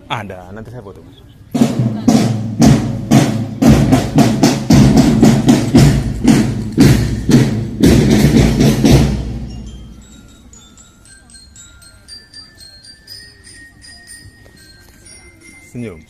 Ada, nanti saya foto. Senyum.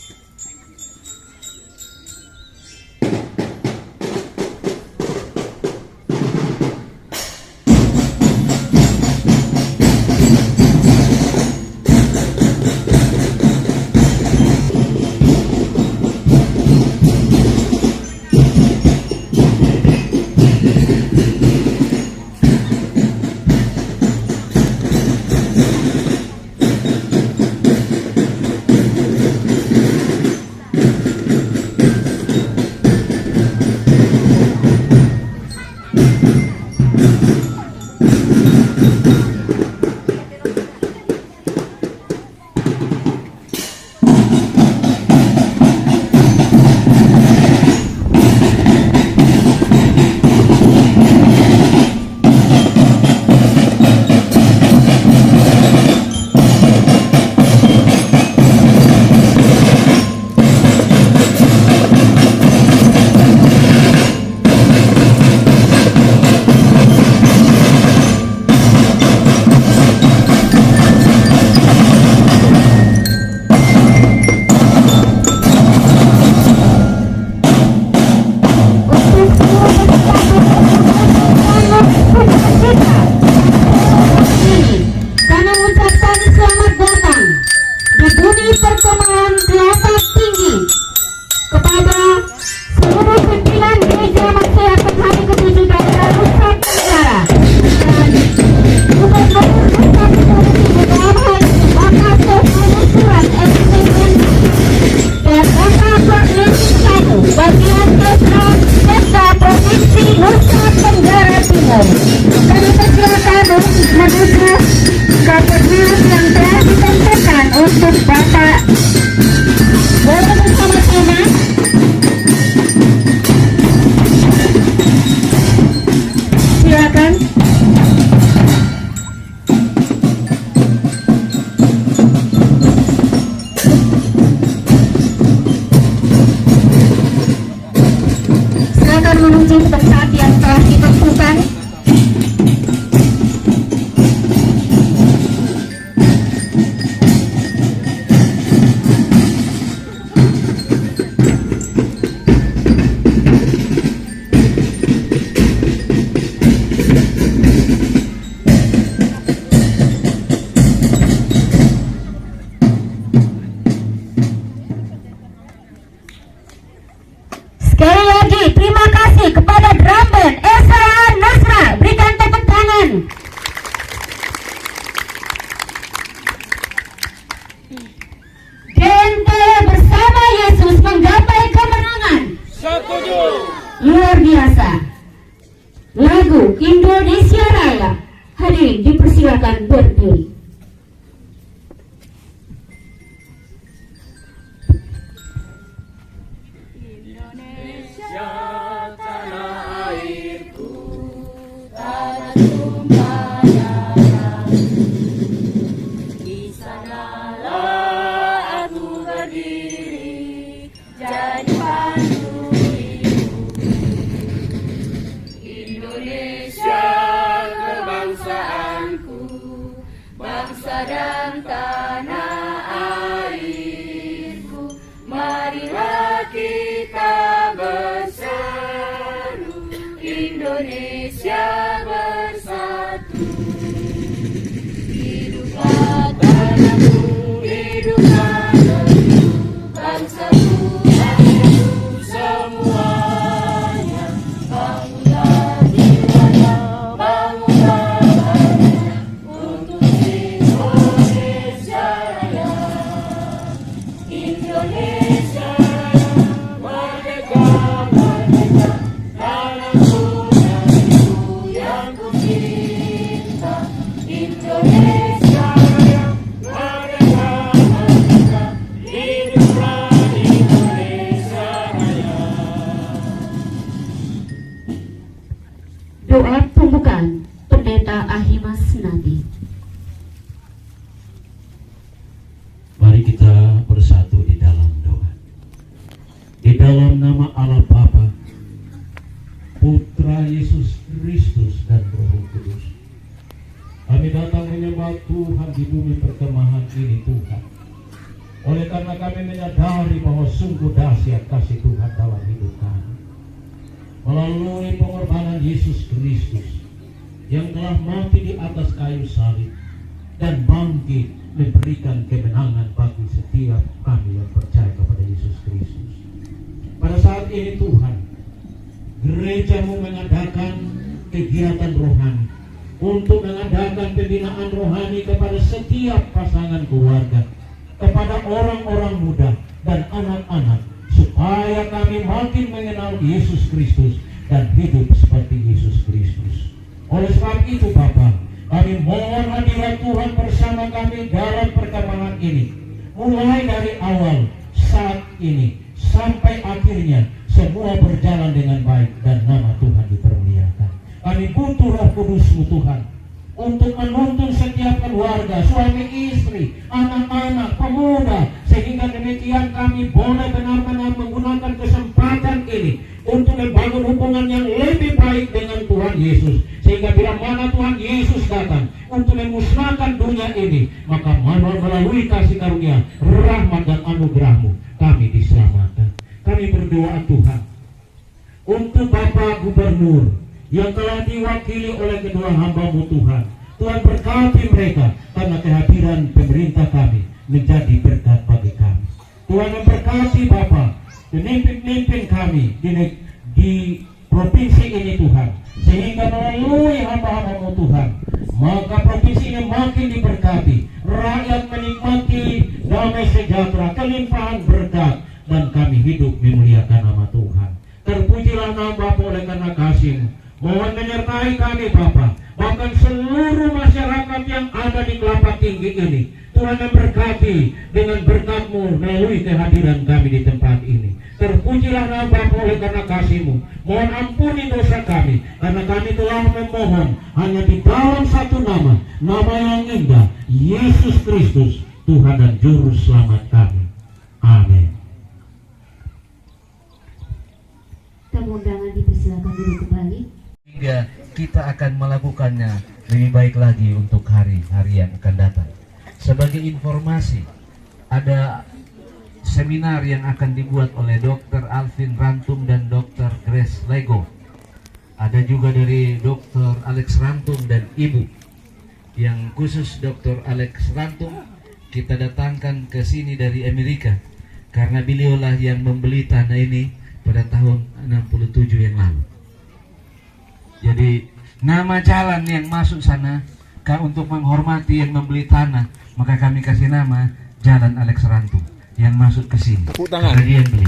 Sekali lagi terima kasih kepada drum band SRA Nasra, berikan tepuk tangan. GNT bersama Yesus menggapai kemenangan. Setuju. Luar biasa. Lagu Indonesia Raya. Hadirin dipersilakan berdiri. Indonesia kebangsaanku, ini Tuhan. Oleh karena kami menyadari bahwa sungguh dahsyat kasih Tuhan dalam hidup kami. Melalui pengorbanan Yesus Kristus yang telah mati di atas kayu salib dan bangkit memberikan kemenangan bagi setiap kami yang percaya kepada Yesus Kristus. Pada saat ini Tuhan, gerejamu mengadakan kegiatan rohani untuk mengadakan pembinaan rohani kepada setiap pasangan keluarga, kepada orang-orang muda dan anak-anak, supaya kami makin mengenal Yesus Kristus dan hidup seperti Yesus Kristus. Oleh sebab itu Bapa, kami mohon hadirat Tuhan bersama kami dalam perkembangan ini, mulai dari awal saat ini sampai akhirnya semua berjalan dengan baik dan nama Tuhan dipermuliakan. Kami butuh Roh Kudus-Mu Tuhan untuk menuntun setiap keluarga, suami istri, anak-anak, pemuda, sehingga demikian kami boleh benar-benar menggunakan kesempatan ini untuk membangun hubungan yang lebih baik dengan Tuhan Yesus, sehingga bila mana Tuhan Yesus datang untuk memusnahkan dunia ini, maka melalui kasih karunia, rahmat dan anugerah-Mu kami diselamatkan. Kami berdoa Tuhan untuk Bapak Gubernur yang telah diwakili oleh kedua hamba-Mu Tuhan. Tuhan berkati mereka karena kehadiran pemerintah kami menjadi berkat bagi kami. Tuhan memberkati Bapak, pemimpin-pemimpin kami di provinsi ini Tuhan, sehingga melalui hamba-hamba-Mu Tuhan, maka provinsi ini makin diberkati, rakyat menikmati damai sejahtera, kelimpahan berkat, dan kami hidup memuliakan nama Tuhan. Terpujilah nama Bapa oleh karena kasih-Mu. Mohon menyertai kami Bapa, bahkan seluruh masyarakat yang ada di Kelapa Tinggi ini. Tuhan memberkati dengan berkat-Mu melalui kehadiran kami di tempat ini. Terpujilah nama Bapa oleh karena kasih-Mu. Mohon ampuni dosa kami, karena kami telah memohon hanya di dalam satu nama, nama yang indah, Yesus Kristus, Tuhan dan Juru Selamat kami. Amin. Tamu undangan dipersilakan duduk kembali. Hingga kita akan melakukannya lebih baik lagi untuk hari-hari yang akan datang. Sebagai informasi, ada seminar yang akan dibuat oleh Dr. Alvin Rantum dan Dr. Grace Lego. Ada juga dari Dr. Alex Rantum dan Ibu. Yang khusus Dr. Alex Rantum kita datangkan ke sini dari Amerika, karena beliaulah yang membeli tanah ini pada tahun 67 yang lalu. Jadi nama jalan yang masuk sana untuk menghormati yang membeli tanah, maka kami kasih nama Jalan Alex Rantum yang masuk ke sini. Karena dia yang beli.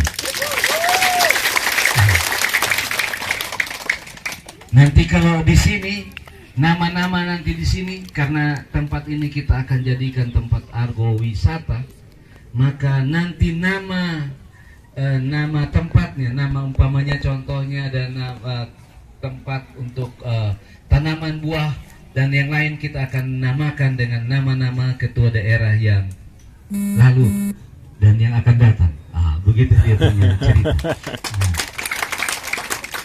Nanti kalau di sini nama-nama nanti di sini, karena tempat ini kita akan jadikan tempat argo wisata, maka nanti nama tempatnya, nama umpamanya contohnya ada nama tempat untuk tanaman buah dan yang lain kita akan namakan dengan nama-nama ketua daerah yang lalu dan yang akan datang. Begitu dia punya cerita.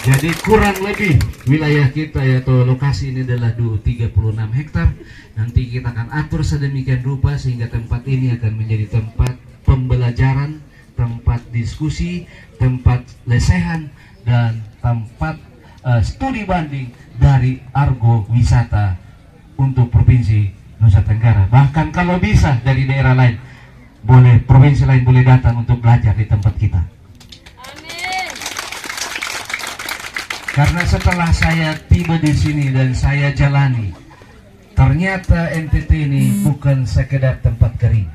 Jadi kurang lebih wilayah kita atau lokasi ini adalah 36 hektar. Nanti kita akan atur sedemikian rupa sehingga tempat ini akan menjadi tempat pembelajaran, tempat diskusi, tempat lesehan, dan tempat studi banding dari argo wisata untuk Provinsi Nusa Tenggara. Bahkan kalau bisa dari daerah lain, boleh provinsi lain boleh datang untuk belajar di tempat kita. Amin. Karena setelah saya tiba di sini dan saya jalani, ternyata NTT ini bukan sekedar tempat kering,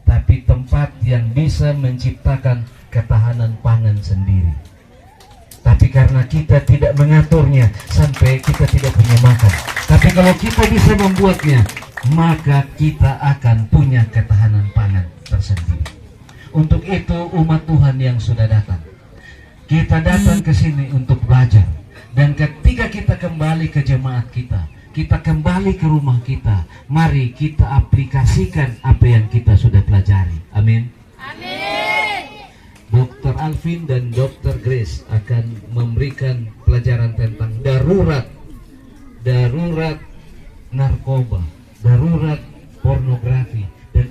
tapi tempat yang bisa menciptakan ketahanan pangan sendiri. Tapi karena kita tidak mengaturnya sampai kita tidak punya makan. Tapi kalau kita bisa membuatnya, maka kita akan punya ketahanan pangan tersendiri. Untuk itu umat Tuhan yang sudah datang, kita datang ke sini untuk belajar. Dan ketika kita kembali ke jemaat kita kembali ke rumah kita, mari kita aplikasikan apa yang kita sudah pelajari. Amin. Amin. Dr. Alvin dan Dr. Grace akan memberikan pelajaran tentang darurat narkoba, darurat pornografi, dan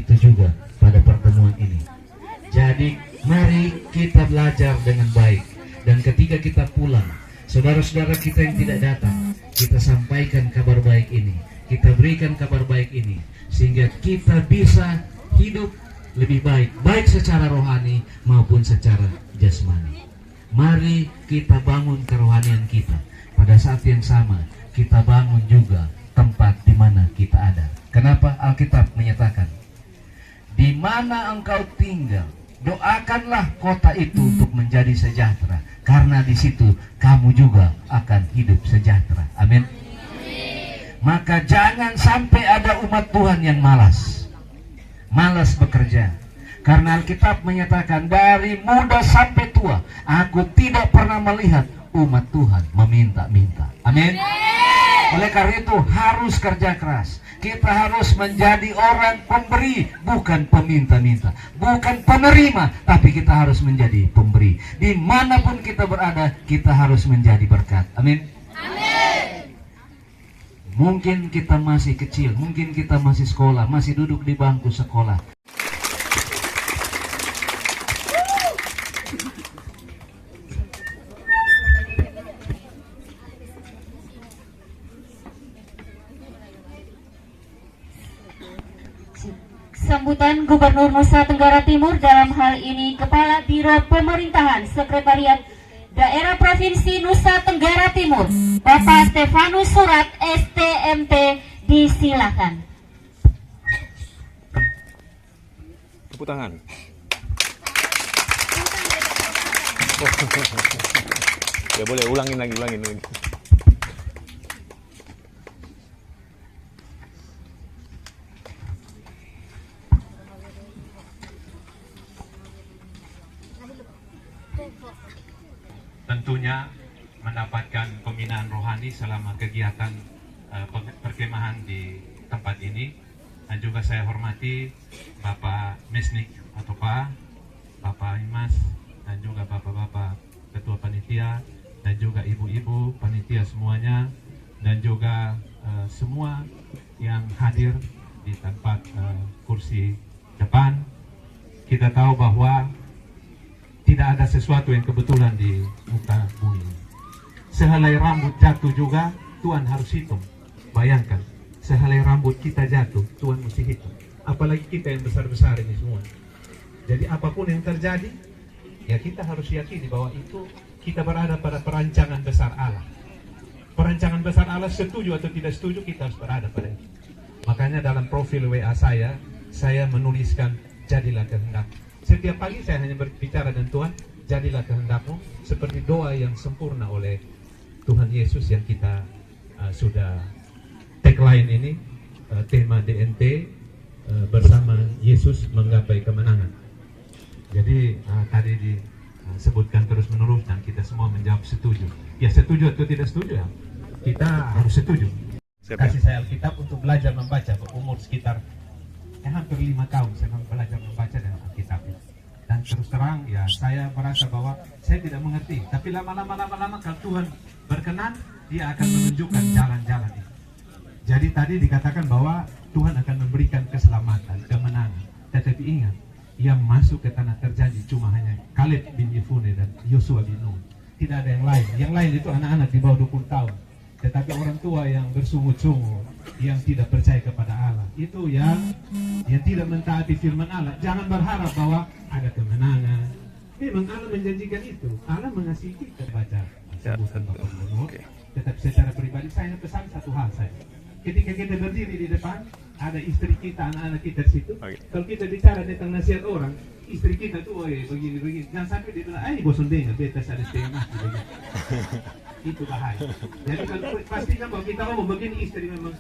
itu juga pada pertemuan ini. Jadi mari kita belajar dengan baik, dan ketika kita pulang, saudara-saudara kita yang tidak datang, kita sampaikan kabar baik ini, kita berikan kabar baik ini, sehingga kita bisa hidup lebih baik, baik secara rohani maupun secara jasmani. Mari kita bangun kerohanian kita. Pada saat yang sama, kita bangun juga tempat di mana kita ada. Kenapa? Alkitab menyatakan, di mana engkau tinggal, doakanlah kota itu untuk menjadi sejahtera, karena di situ kamu juga akan hidup sejahtera. Amin. Maka jangan sampai ada umat Tuhan yang malas bekerja. Karena Alkitab menyatakan, dari muda sampai tua, aku tidak pernah melihat umat Tuhan meminta-minta. Amin. Oleh karena itu harus kerja keras. Kita harus menjadi orang pemberi, bukan peminta-minta, bukan penerima, tapi kita harus menjadi pemberi. Dimanapun kita berada, kita harus menjadi berkat. Amin. Amin. Mungkin kita masih kecil, mungkin kita masih sekolah, masih duduk di bangku sekolah. Sambutan Gubernur Nusa Tenggara Timur, dalam hal ini Kepala Biro Pemerintahan Sekretariat Daerah Provinsi Nusa Tenggara Timur, Bapak Stefanus Surat STMT, disilakan. Tepuk tangan. Ya boleh, ulangin lagi. Tentunya mendapatkan pembinaan rohani selama kegiatan perkemahan di tempat ini. Dan juga saya hormati Bapak Mesnik atau Bapak Imas, dan juga Bapak-Bapak Ketua Panitia, dan juga Ibu-Ibu Panitia semuanya, dan juga semua yang hadir di tempat kursi depan. Kita tahu bahwa tidak ada sesuatu yang kebetulan di muka bumi. Sehelai rambut jatuh juga Tuhan harus hitung. Bayangkan, sehelai rambut kita jatuh, Tuhan mesti hitung. Apalagi kita yang besar-besar ini semua. Jadi apapun yang terjadi, ya kita harus yakini bahwa itu kita berada pada perancangan besar Allah. Perancangan besar Allah, setuju atau tidak setuju, kita harus berada pada itu. Makanya dalam profil WA saya menuliskan, jadilah kehendak. Setiap pagi saya hanya berbicara dengan Tuhan, jadilah kehendakmu, seperti doa yang sempurna oleh Tuhan Yesus yang kita sudah tagline ini, tema DNT, bersama Yesus menggapai kemenangan. Jadi tadi disebutkan terus menerus dan kita semua menjawab setuju. Ya setuju atau tidak setuju ya, kita harus setuju. Kasih saya Alkitab untuk belajar membaca, berumur sekitar hampir 5 tahun saya belajar membaca dengan Alkitab. Dan terus terang ya saya merasa bahwa saya tidak mengerti. Tapi lama-lama kalau Tuhan berkenan, Dia akan menunjukkan jalan-jalan itu. Jadi tadi dikatakan bahwa Tuhan akan memberikan keselamatan, kemenangan. Tetapi ingat, yang masuk ke tanah terjanji cuma hanya Kaleb bin Yefune dan Yosua bin Nun. Tidak ada yang lain. Yang lain itu anak-anak di bawah 20 tahun. Tetapi orang tua yang bersungut-sungut, yang tidak percaya kepada Allah, itu yang tidak mentaati firman Allah. Jangan berharap bahwa ada kemenangan. Memang Allah menjanjikan itu. Allah mengasihi kita. Baca sebutan Bapak Gubernur. Tetapi secara pribadi saya pesan satu hal saya. Ketika kita berdiri di depan, ada istri kita, anak-anak kita di situ. Kalau kita bicara tentang nasihat orang, istri kita tuh begini. Jangan sampai dia bilang, bosan dengar, beta ada setengah begini. Itu bahaya. Jadi kalau pastikan bahwa kita ngomong begini, istri memang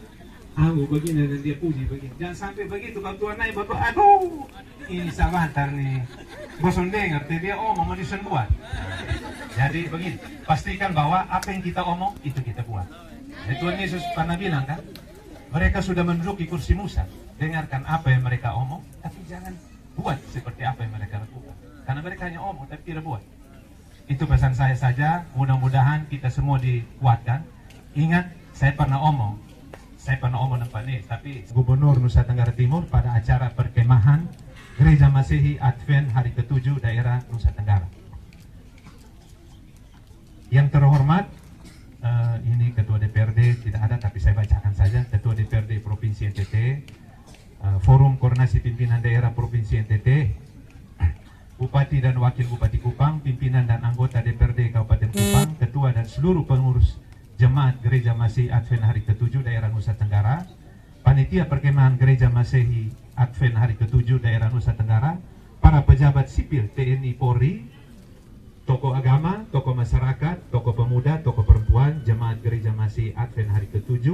begini dan dia puji begini. Jangan sampai begitu kalau Tuhan naik bapak, aduh ini sabantar nih, bosan dengar, dia omong mau disen buat. Jadi begini, pastikan bahwa apa yang kita omong itu kita buat. Tuhan Yesus pernah bilang kan, mereka sudah menduduki kursi Musa, dengarkan apa yang mereka omong, tapi jangan buat seperti apa yang mereka lakukan. Karena mereka hanya omong tapi tidak buat. Itu pesan saya saja, mudah-mudahan kita semua dikuatkan. Ingat, saya pernah omong tempat ini, tapi Gubernur Nusa Tenggara Timur pada acara perkemahan Gereja Masehi Advent Hari ke-7 daerah Nusa Tenggara. Yang terhormat, ini Ketua DPRD tidak ada tapi saya bacakan saja. Ketua DPRD Provinsi NTT, Forum Koordinasi Pimpinan Daerah Provinsi NTT, Bupati dan Wakil Bupati Kupang, pimpinan dan anggota DPRD Kabupaten Kupang, ketua dan seluruh pengurus Jemaat Gereja Masehi Advent Hari ke-7 daerah Nusa Tenggara, Panitia Perkemahan Gereja Masehi Advent Hari ke-7 daerah Nusa Tenggara, para pejabat sipil TNI Polri, tokoh agama, tokoh masyarakat, tokoh pemuda, tokoh perempuan, Jemaat Gereja Masehi Advent Hari ke-7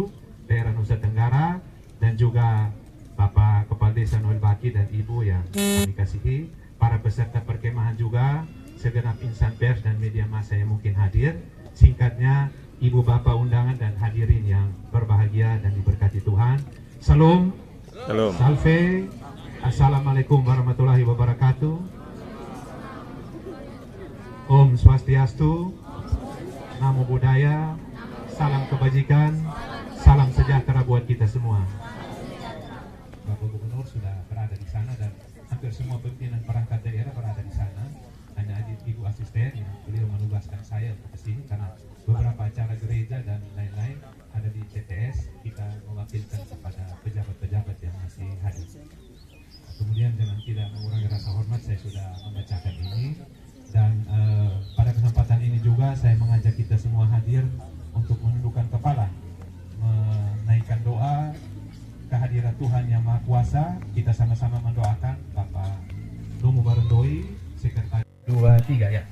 daerah Nusa Tenggara, dan juga Bapak Kepala Desa Noel Baki dan Ibu yang kami kasihi, para peserta perkemahan juga, segenap insan pers dan media massa yang mungkin hadir. Singkatnya, Ibu Bapak undangan dan hadirin yang berbahagia dan diberkati Tuhan. Salam, Shalom. salve, assalamualaikum warahmatullahi wabarakatuh. Om Swastiastu, Namo Buddhaya, salam kebajikan, salam sejahtera buat kita semua. Bapak Gubernur sudah berada di sana dan hampir semua pimpinan perangkat daerah berada di sana. Hanya Ibu Asisten yang beliau menugaskan saya untuk ke sini karena beberapa acara gereja dan lain-lain ada di TTS. Kita mewakilkan kepada pejabat-pejabat yang masih hadir. Kemudian dengan tidak mengurangi rasa hormat, saya sudah membacakan ini. Dan pada kesempatan ini juga saya mengajak kita semua hadir untuk menundukkan kepala, menaikkan doa kehadiran Tuhan yang Maha Kuasa. Kita sama-sama mendoakan Bapak Romo Barendoi, Sekretaris 2, 3 ya.